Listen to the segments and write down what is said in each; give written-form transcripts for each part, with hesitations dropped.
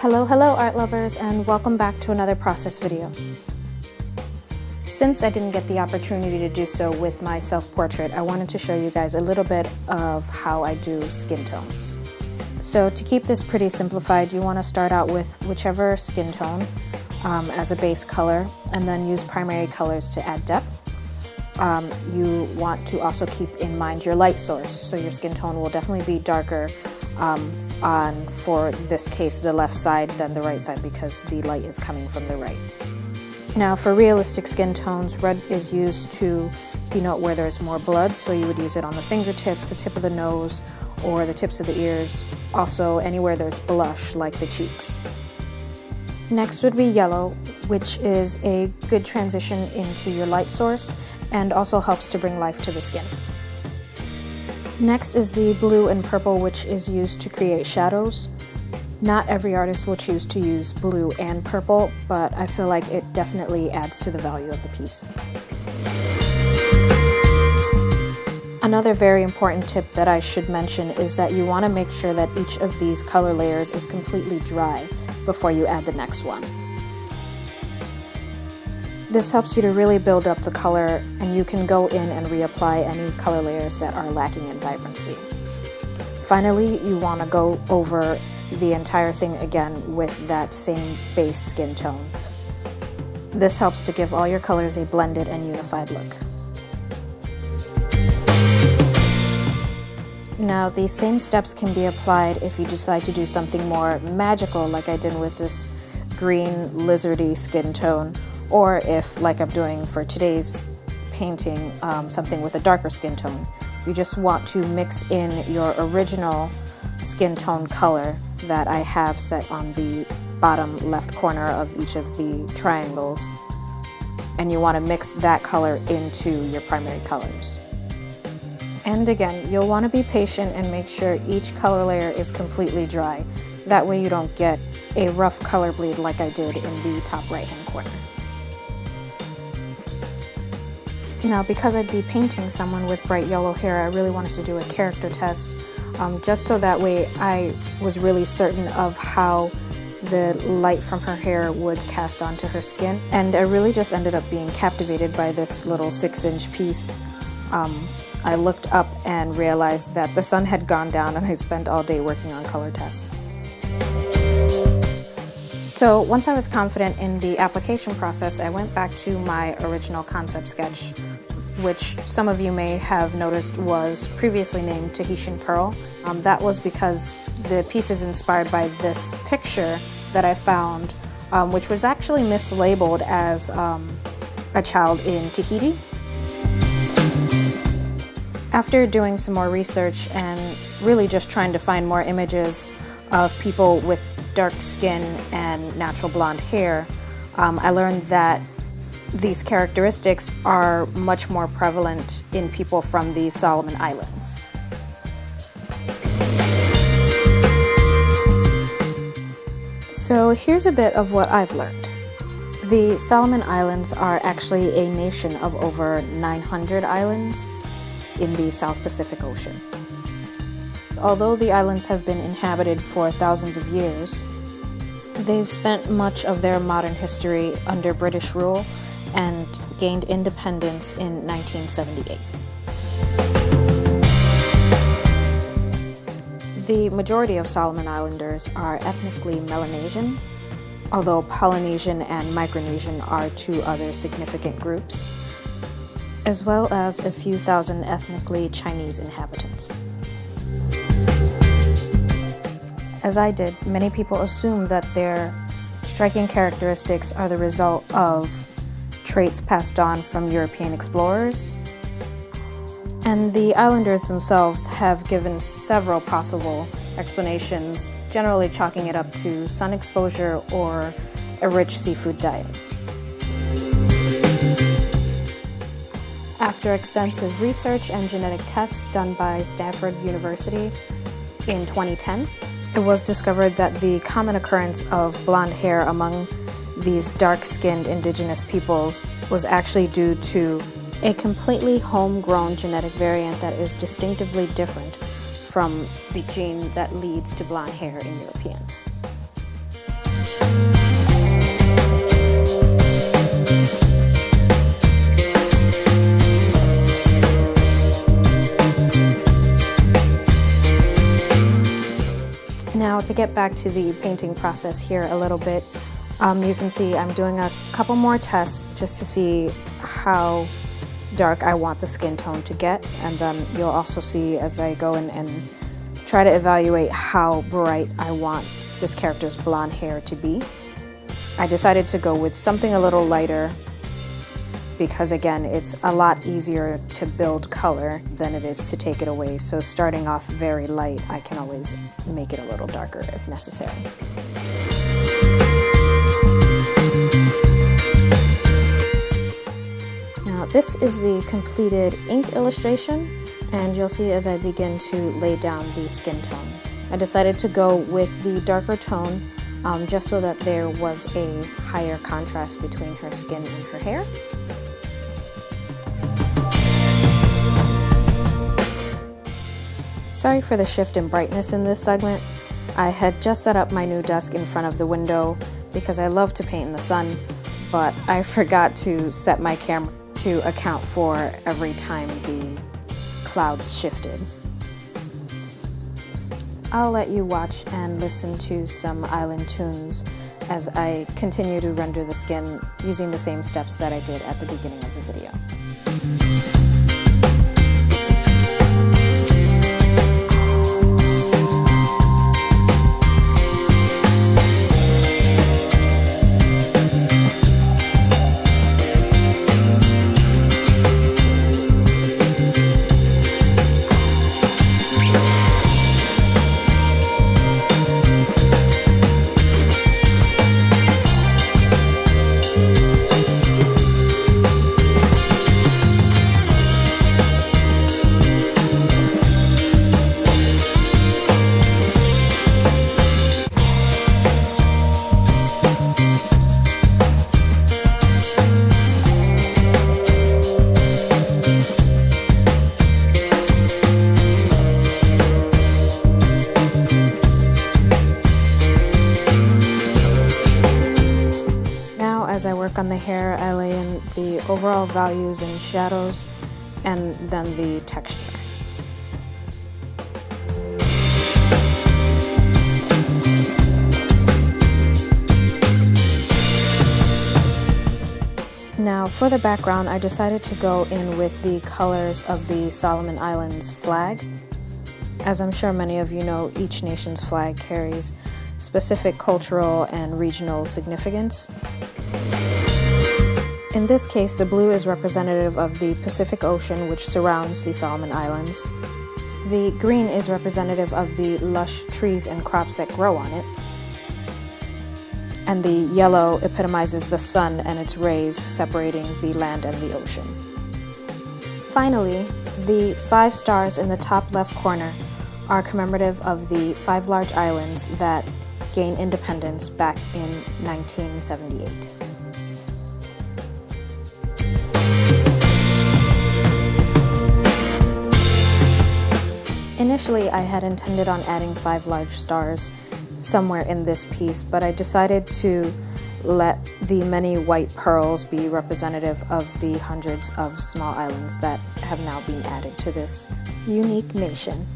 Hello art lovers, and welcome back to another process video. Since I didn't get the opportunity to do so with my self-portrait, I wanted to show you guys a little bit of how I do skin tones. So to keep this pretty simplified, you want to start out with whichever skin tone as a base color, and then use primary colors to add depth. You want to also keep in mind your light source, so your skin tone will definitely be darker on, for this case, the left side than the right side, because the light is coming from the right. Now for realistic skin tones, red is used to denote where there's more blood, so you would use it on the fingertips, the tip of the nose, or the tips of the ears, also anywhere there's blush like the cheeks. Next would be yellow, which is a good transition into your light source and also helps to bring life to the skin. Next is the blue and purple, which is used to create shadows. Not every artist will choose to use blue and purple, but I feel like it definitely adds to the value of the piece. Another very important tip that I should mention is that you want to make sure that each of these color layers is completely dry before you add the next one. This helps you to really build up the color, and you can go in and reapply any color layers that are lacking in vibrancy. Finally, you want to go over the entire thing again with that same base skin tone. This helps to give all your colors a blended and unified look. Now, these same steps can be applied if you decide to do something more magical, like I did with this green lizardy skin tone, or if, like I'm doing for today's painting, something with a darker skin tone. You just want to mix in your original skin tone color that I have set on the bottom left corner of each of the triangles, and you want to mix that color into your primary colors. And again, you'll want to be patient and make sure each color layer is completely dry. That way you don't get a rough color bleed like I did in the top right hand corner. Now, because I'd be painting someone with bright yellow hair, I really wanted to do a character test, just so that way I was really certain of how the light from her hair would cast onto her skin. And I really just ended up being captivated by this little 6-inch piece. I looked up and realized that the sun had gone down, and I spent all day working on color tests. So once I was confident in the application process, I went back to my original concept sketch, which some of you may have noticed was previously named Tahitian Pearl. That was because the piece is inspired by this picture that I found, which was actually mislabeled as a child in Tahiti. After doing some more research and really just trying to find more images of people with dark skin and natural blonde hair, I learned that these characteristics are much more prevalent in people from the Solomon Islands. So here's a bit of what I've learned. The Solomon Islands are actually a nation of over 900 islands in the South Pacific Ocean. Although the islands have been inhabited for thousands of years, they've spent much of their modern history under British rule and gained independence in 1978. The majority of Solomon Islanders are ethnically Melanesian, although Polynesian and Micronesian are two other significant groups, as well as a few thousand ethnically Chinese inhabitants. As I did, many people assume that their striking characteristics are the result of traits passed on from European explorers, and the islanders themselves have given several possible explanations, generally chalking it up to sun exposure or a rich seafood diet. After extensive research and genetic tests done by Stanford University in 2010, it was discovered that the common occurrence of blonde hair among these dark-skinned indigenous peoples was actually due to a completely homegrown genetic variant that is distinctively different from the gene that leads to blonde hair in Europeans. Now to get back to the painting process here a little bit, you can see I'm doing a couple more tests just to see how dark I want the skin tone to get, and then you'll also see as I go in and try to evaluate how bright I want this character's blonde hair to be. I decided to go with something a little lighter because again, it's a lot easier to build color than it is to take it away. So starting off very light, I can always make it a little darker if necessary. Now this is the completed ink illustration, and you'll see as I begin to lay down the skin tone. I decided to go with the darker tone just so that there was a higher contrast between her skin and her hair. Sorry for the shift in brightness in this segment. I had just set up my new desk in front of the window because I love to paint in the sun, but I forgot to set my camera to account for every time the clouds shifted. I'll let you watch and listen to some island tunes as I continue to render the skin using the same steps that I did at the beginning of the video. As I work on the hair, I lay in the overall values and shadows, and then the texture. Now for the background, I decided to go in with the colors of the Solomon Islands flag. As I'm sure many of you know, each nation's flag carries specific cultural and regional significance. In this case, the blue is representative of the Pacific Ocean, which surrounds the Solomon Islands. The green is representative of the lush trees and crops that grow on it. And the yellow epitomizes the sun and its rays separating the land and the ocean. Finally, the 5 stars in the top left corner are commemorative of the 5 large islands that gained independence back in 1978. Initially, I had intended on adding 5 large stars somewhere in this piece, but I decided to let the many white pearls be representative of the hundreds of small islands that have now been added to this unique nation.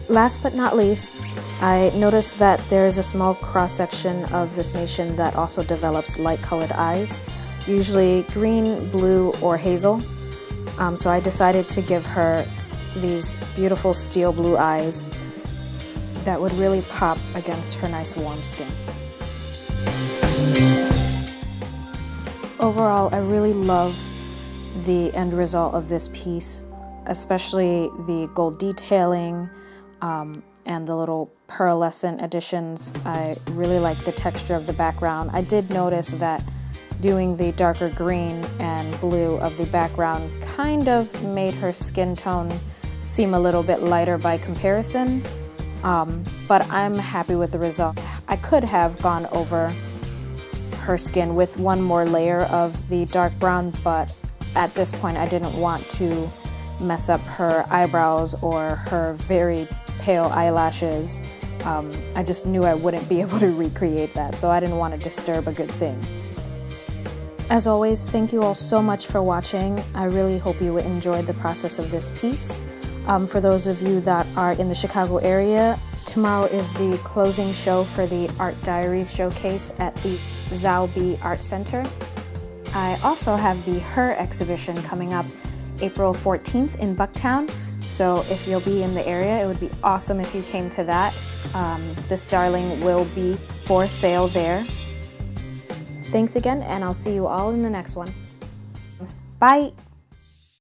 Last but not least, I noticed that there is a small cross-section of this nation that also develops light-colored eyes, usually green, blue, or hazel. So I decided to give her these beautiful steel blue eyes that would really pop against her nice warm skin. Overall, I really love the end result of this piece, especially the gold detailing, and the little pearlescent additions. I really like the texture of the background. I did notice that doing the darker green and blue of the background kind of made her skin tone seem a little bit lighter by comparison, but I'm happy with the result. I could have gone over her skin with one more layer of the dark brown, but at this point I didn't want to mess up her eyebrows or her very pale eyelashes. I just knew I wouldn't be able to recreate that, so I didn't want to disturb a good thing. As always, thank you all so much for watching. I really hope you enjoyed the process of this piece. For those of you that are in the Chicago area, tomorrow is the closing show for the Art Diaries showcase at the Zhou Art Center. I also have the Her.Ehibition coming up April 14th in Bucktown, so if you'll be in the area, it would be awesome if you came to that. This darling will be for sale there. Thanks again, and I'll see you all in the next one. Bye!